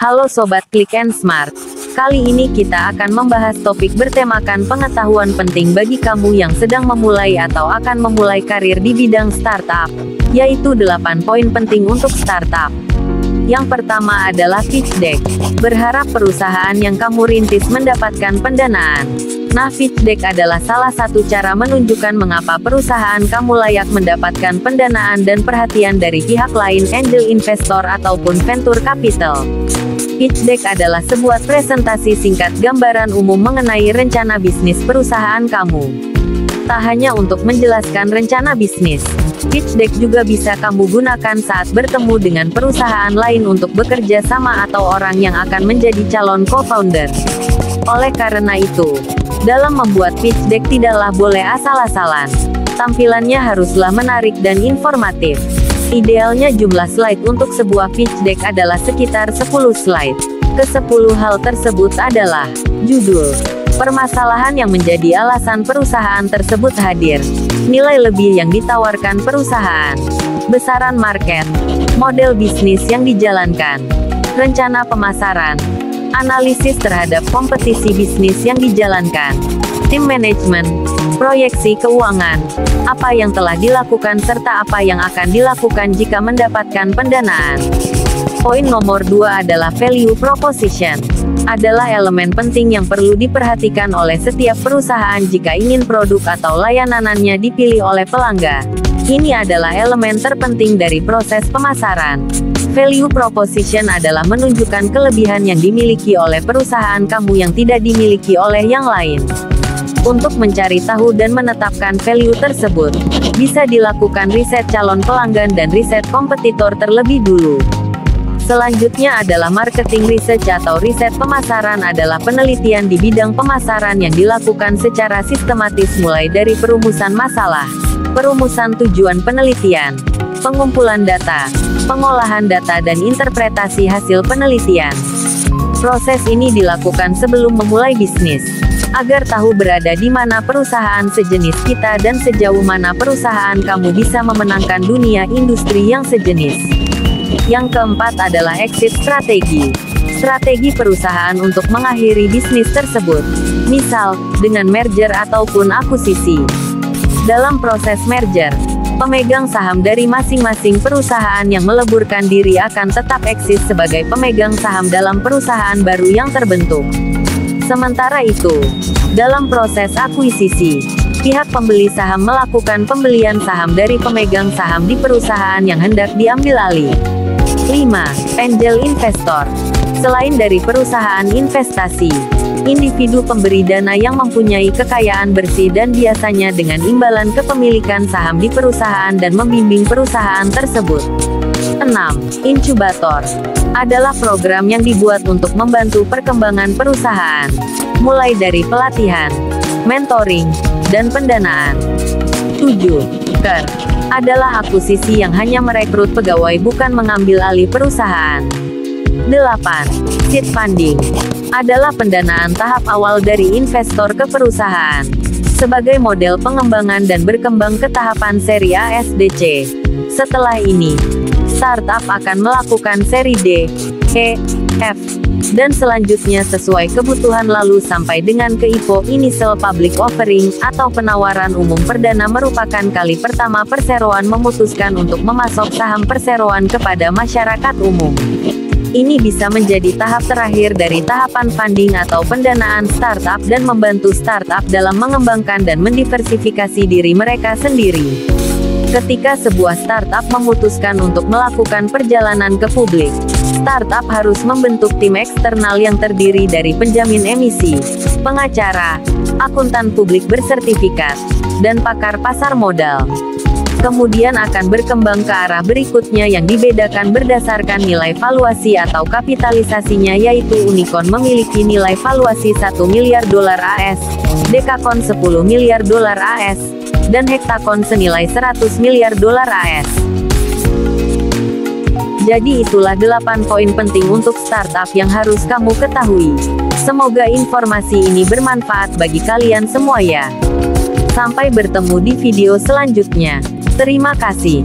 Halo Sobat Click and Smart. Kali ini kita akan membahas topik bertemakan pengetahuan penting bagi kamu yang sedang memulai atau akan memulai karir di bidang startup, yaitu 8 poin penting untuk startup. Yang pertama adalah pitch deck. Berharap perusahaan yang kamu rintis mendapatkan pendanaan. Nah, pitch deck adalah salah satu cara menunjukkan mengapa perusahaan kamu layak mendapatkan pendanaan dan perhatian dari pihak lain, angel investor ataupun venture capital. Pitch deck adalah sebuah presentasi singkat gambaran umum mengenai rencana bisnis perusahaan kamu. Tak hanya untuk menjelaskan rencana bisnis, pitch deck juga bisa kamu gunakan saat bertemu dengan perusahaan lain untuk bekerja sama atau orang yang akan menjadi calon co-founder. Oleh karena itu, dalam membuat pitch deck tidaklah boleh asal-asalan. Tampilannya haruslah menarik dan informatif. Idealnya jumlah slide untuk sebuah pitch deck adalah sekitar 10 slide. Ke-10 hal tersebut adalah judul, permasalahan yang menjadi alasan perusahaan tersebut hadir, nilai lebih yang ditawarkan perusahaan, besaran market, model bisnis yang dijalankan, rencana pemasaran, analisis terhadap kompetisi bisnis yang dijalankan, tim manajemen, proyeksi keuangan, apa yang telah dilakukan serta apa yang akan dilakukan jika mendapatkan pendanaan. Poin nomor 2 adalah value proposition. Adalah elemen penting yang perlu diperhatikan oleh setiap perusahaan jika ingin produk atau layanannya dipilih oleh pelanggan. Ini adalah elemen terpenting dari proses pemasaran. Value proposition adalah menunjukkan kelebihan yang dimiliki oleh perusahaan kamu yang tidak dimiliki oleh yang lain. Untuk mencari tahu dan menetapkan value tersebut, bisa dilakukan riset calon pelanggan dan riset kompetitor terlebih dulu. Selanjutnya adalah marketing research atau riset pemasaran adalah penelitian di bidang pemasaran yang dilakukan secara sistematis mulai dari perumusan masalah, perumusan tujuan penelitian, pengumpulan data, pengolahan data dan interpretasi hasil penelitian. Proses ini dilakukan sebelum memulai bisnis, agar tahu berada di mana perusahaan sejenis kita dan sejauh mana perusahaan kamu bisa memenangkan dunia industri yang sejenis. Yang keempat adalah exit strategi. Strategi perusahaan untuk mengakhiri bisnis tersebut. Misal, dengan merger ataupun akuisisi. Dalam proses merger, pemegang saham dari masing-masing perusahaan yang meleburkan diri akan tetap eksis sebagai pemegang saham dalam perusahaan baru yang terbentuk. Sementara itu, dalam proses akuisisi, pihak pembeli saham melakukan pembelian saham dari pemegang saham di perusahaan yang hendak diambil alih. 5. Angel investor. Selain dari perusahaan investasi, individu pemberi dana yang mempunyai kekayaan bersih dan biasanya dengan imbalan kepemilikan saham di perusahaan dan membimbing perusahaan tersebut. 6. Inkubator. Adalah program yang dibuat untuk membantu perkembangan perusahaan, mulai dari pelatihan, mentoring, dan pendanaan. 7. KER. Adalah akuisisi yang hanya merekrut pegawai bukan mengambil alih perusahaan. 8. Seed funding. Adalah pendanaan tahap awal dari investor ke perusahaan, sebagai model pengembangan dan berkembang ke tahapan seri A SDC. Setelah ini, startup akan melakukan seri D, E, F, dan selanjutnya sesuai kebutuhan lalu sampai dengan ke IPO, Initial Public Offering, atau penawaran umum perdana merupakan kali pertama perseroan memutuskan untuk memasok saham perseroan kepada masyarakat umum. Ini bisa menjadi tahap terakhir dari tahapan funding atau pendanaan startup dan membantu startup dalam mengembangkan dan mendiversifikasi diri mereka sendiri. Ketika sebuah startup memutuskan untuk melakukan perjalanan ke publik, startup harus membentuk tim eksternal yang terdiri dari penjamin emisi, pengacara, akuntan publik bersertifikat, dan pakar pasar modal. Kemudian akan berkembang ke arah berikutnya yang dibedakan berdasarkan nilai valuasi atau kapitalisasinya, yaitu unicorn memiliki nilai valuasi $1 miliar AS, dekakon $10 miliar AS, dan hektakon senilai $100 miliar AS. Jadi itulah 8 poin penting untuk startup yang harus kamu ketahui. Semoga informasi ini bermanfaat bagi kalian semua ya. Sampai bertemu di video selanjutnya. Terima kasih.